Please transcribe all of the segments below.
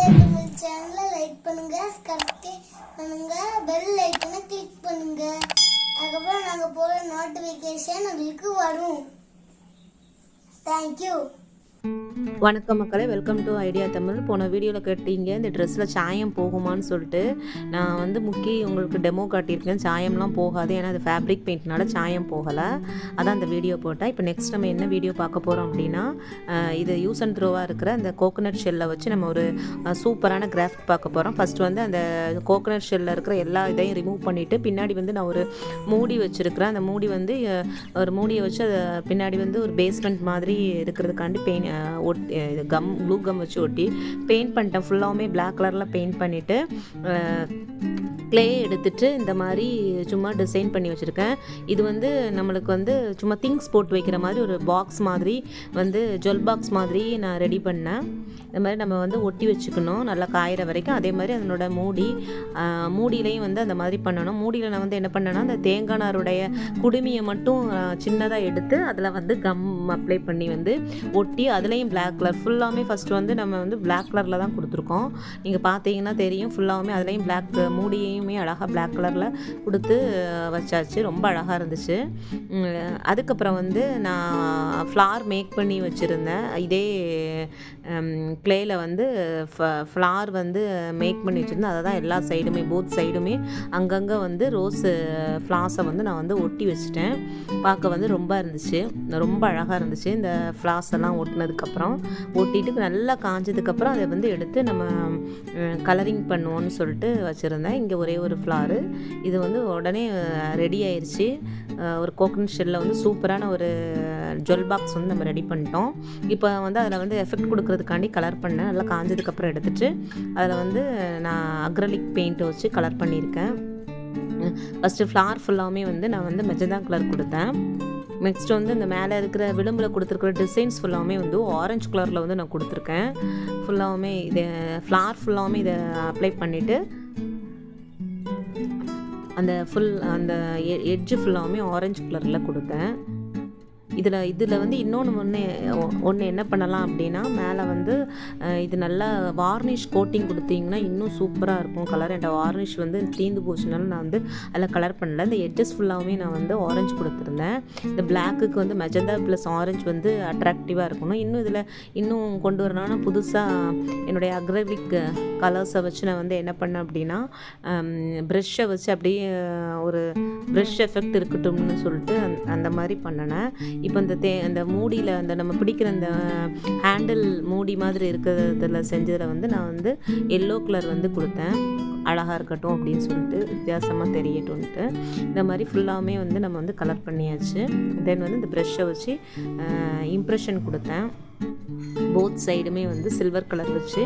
Idea Tamil சேனலை like பண்ணுங்க, subscribe பண்ணுங்க, பெல் ஐக்கனை கிளிக் பண்ணுங்க. அதுக்கப்புறம் நாங்கள் போகிற நோட்டிஃபிகேஷன் உங்களுக்கு வரும். தேங்க்யூ. வணக்கம் மக்களே, வெல்கம் டு ஐடியா தமிழ். போன வீடியோவில் கேட்டீங்க இந்த ட்ரெஸ்ஸில் சாயம் போகுமான்னு சொல்லிட்டு. நான் வந்து உங்களுக்கு டெமோ காட்டியிருக்கேன். சாயம்லாம் போகாது, ஏன்னா அது ஃபேப்ரிக் பெயிண்ட்னால சாயம் போகலை. அதான் அந்த வீடியோ போட்டேன். இப்போ நெக்ஸ்ட் நம்ம என்ன வீடியோ பார்க்க போகிறோம் அப்படின்னா, இது யூஸ் அண்ட் த்ரோவாக இருக்கிற அந்த கோகோனட் ஷெல்லை வச்சு நம்ம ஒரு சூப்பரான கிராஃப்ட் பார்க்க போகிறோம். ஃபஸ்ட்டு வந்து அந்த கோகோனட் ஷெல்லில் இருக்கிற எல்லா இதையும் ரிமூவ் பண்ணிவிட்டு பின்னாடி வந்து நான் ஒரு மூடி வச்சுருக்கிறேன். அந்த மூடி வந்து ஒரு மூடியை வச்சு அதை பின்னாடி வந்து ஒரு பேஸ்மெண்ட் மாதிரி இருக்கிறதுக்காண்டி இது க்ளூ கம் வச்சு ஒட்டி பெயிண்ட் பண்ணிட்டேன். ஃபுல்லாகவுமே பிளாக் கலரில் பெயிண்ட் பண்ணிவிட்டு க்ளே எடுத்துகிட்டு இந்த மாதிரி சும்மா டிசைன் பண்ணி வச்சுருக்கேன். இது வந்து நம்மளுக்கு வந்து சும்மா திங்ஸ் போட்டு வைக்கிற மாதிரி ஒரு பாக்ஸ் மாதிரி வந்து ஜுவல் பாக்ஸ் மாதிரி நான் ரெடி பண்ணேன். இந்த மாதிரி நம்ம வந்து ஒட்டி வச்சுக்கணும் நல்லா காயிற வரைக்கும். அதே மாதிரி அதனோட மூடியிலையும் வந்து அந்த மாதிரி பண்ணணும். மூடியில் நான் வந்து என்ன பண்ணேன்னா, அந்த தேங்காய் நாருடைய குடுமியை மட்டும் சின்னதாக எடுத்து அதில் வந்து கம் அப்ளை பண்ணி வந்து ஒட்டி அதுலேயும் பிளாக் கலர் ஃபுல்லாமே ஃபஸ்ட்டு வந்து நம்ம வந்து பிளாக் கலரில் தான் கொடுத்துருக்கோம். நீங்கள் பார்த்தீங்கன்னா தெரியும். ஃபுல்லாகவுமே அதுலேயும் பிளாக் மூடியுமே அழகாக பிளாக் கலரில் கொடுத்து வச்சாச்சு. ரொம்ப அழகாக இருந்துச்சு. அதுக்கப்புறம் வந்து நான் ஃப்ளார் மேக் பண்ணி வச்சுருந்தேன். இதே க்ளேயில் வந்து ஃப்ளார் வந்து மேக் பண்ணி வச்சுருந்தேன். அதை தான் எல்லா சைடுமே போத் சைடுமே அங்கங்கே வந்து ரோஸு ஃப்ளாஸை வந்து நான் வந்து ஒட்டி வச்சுட்டேன். பார்க்க வந்து ரொம்ப அழகாக இருந்துச்சு. இந்த ஃப்ளாஸ் எல்லாம் ஒட்டினதுக்கப்புறம் ஒட்டிட்டு நல்லா காஞ்சதுக்கப்புறம் அதை வந்து எடுத்து நம்ம கலரிங் பண்ணுவோன்னு சொல்லிட்டு வச்சுருந்தேன். இங்கே ஒரே ஒரு ஃப்ளாரு இது வந்து உடனே ரெடி ஆயிடுச்சு. ஒரு கோகனட் ஷெல்லில் வந்து சூப்பரான ஒரு ஜுவல் பாக்ஸ் வந்து நம்ம ரெடி பண்ணிட்டோம். இப்போ வந்து அதில் வந்து எஃபெக்ட் கொடுக்கறதுக்காண்டி கலர் பண்ணேன். நல்லா காஞ்சதுக்கப்புறம் எடுத்துகிட்டு அதில் வந்து நான் அக்ரலிக் பெயிண்ட்டை வச்சு கலர் பண்ணியிருக்கேன். ஃபஸ்ட்டு ஃப்ளார் ஃபுல்லாகவுமே வந்து நான் வந்து மெஜந்தா கலர் கொடுத்தேன். நெக்ஸ்ட் வந்து இந்த மேலே இருக்கிற விளிம்பில் கொடுத்துருக்குற டிசைன்ஸ் ஃபுல்லாகவுமே வந்து ஆரஞ்சு கலரில் வந்து நான் கொடுத்துருக்கேன். ஃபுல்லாகவுமே இதை ஃப்ளார் ஃபுல்லாகவுமே இதை அப்ளை பண்ணிவிட்டு அந்த எட்ஜு ஃபுல்லாகவுமே ஆரஞ்சு கலரில் கொடுத்தேன். இதில் வந்து ஒன்று என்ன பண்ணலாம் அப்படின்னா, மேலே வந்து இது நல்லா வார்னிஷ் கோட்டிங் கொடுத்தீங்கன்னா இன்னும் சூப்பராக இருக்கும் கலர். என்கிட்ட வார்னிஷ் வந்து தீந்து போச்சுனாலும் நான் வந்து அதில் கலர் பண்ணல. இந்த எட்ஜஸ் ஃபுல்லாகவுமே நான் வந்து ஆரஞ்சு கொடுத்துருந்தேன். இந்த பிளாக்குக்கு வந்து மெஜந்தா ப்ளஸ் ஆரஞ்சு வந்து அட்ராக்டிவாக இருக்கணும். இன்னும் கொண்டு வரணும்னா புதுசாக என்னுடைய அக்ரலிக் கலர்ஸை வச்சு நான் வந்து என்ன பண்ணேன் அப்படின்னா, ப்ரெஷ்ஷை வச்சு அப்படியே ஒரு ப்ரெஷ் எஃபெக்ட் இருக்கட்டும்னு சொல்லிட்டு அந்த மாதிரி பண்ணினேன். இப்போ அந்த மூடியில் அந்த நம்ம பிடிக்கிற அந்த ஹேண்டில் மூடி மாதிரி இருக்கிறதுல செஞ்சதில் வந்து நான் வந்து எல்லோ கலர் வந்து கொடுத்தேன். அழகாக இருக்கட்டும் அப்படின்னு சொல்லிட்டு, வித்தியாசமாக தெரியட்டும்ன்ட்டு இந்த மாதிரி ஃபுல்லாகவுமே வந்து நம்ம வந்து கலர் பண்ணியாச்சு. தென் வந்து இந்த ப்ரெஷ்ஷை வச்சு இம்ப்ரெஷன் கொடுத்தேன். போத் சைடுமே வந்து சில்வர் கலர் வச்சு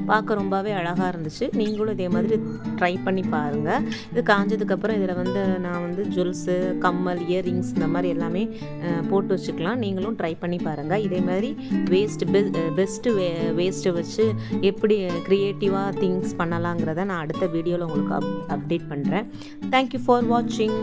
பார்க்க ரொம்பவே அழகாக இருந்துச்சு. நீங்களும் இதே மாதிரி ட்ரை பண்ணி பாருங்கள். இது காஞ்சதுக்கப்புறம் இதில் வந்து நான் வந்து ஜுவல்ஸு, கம்மல், இயரிங்ஸ் இந்த மாதிரி எல்லாமே போட்டு வச்சுக்கலாம். நீங்களும் ட்ரை பண்ணி பாருங்கள். இதே மாதிரி பெஸ்ட்டு வேஸ்ட்டை வச்சு எப்படி க்ரியேட்டிவாக திங்ஸ் பண்ணலாங்கிறத நான் அடுத்த வீடியோவில் உங்களுக்கு அப்டேட் பண்ணுறேன். தேங்க்யூ ஃபார் வாட்சிங்.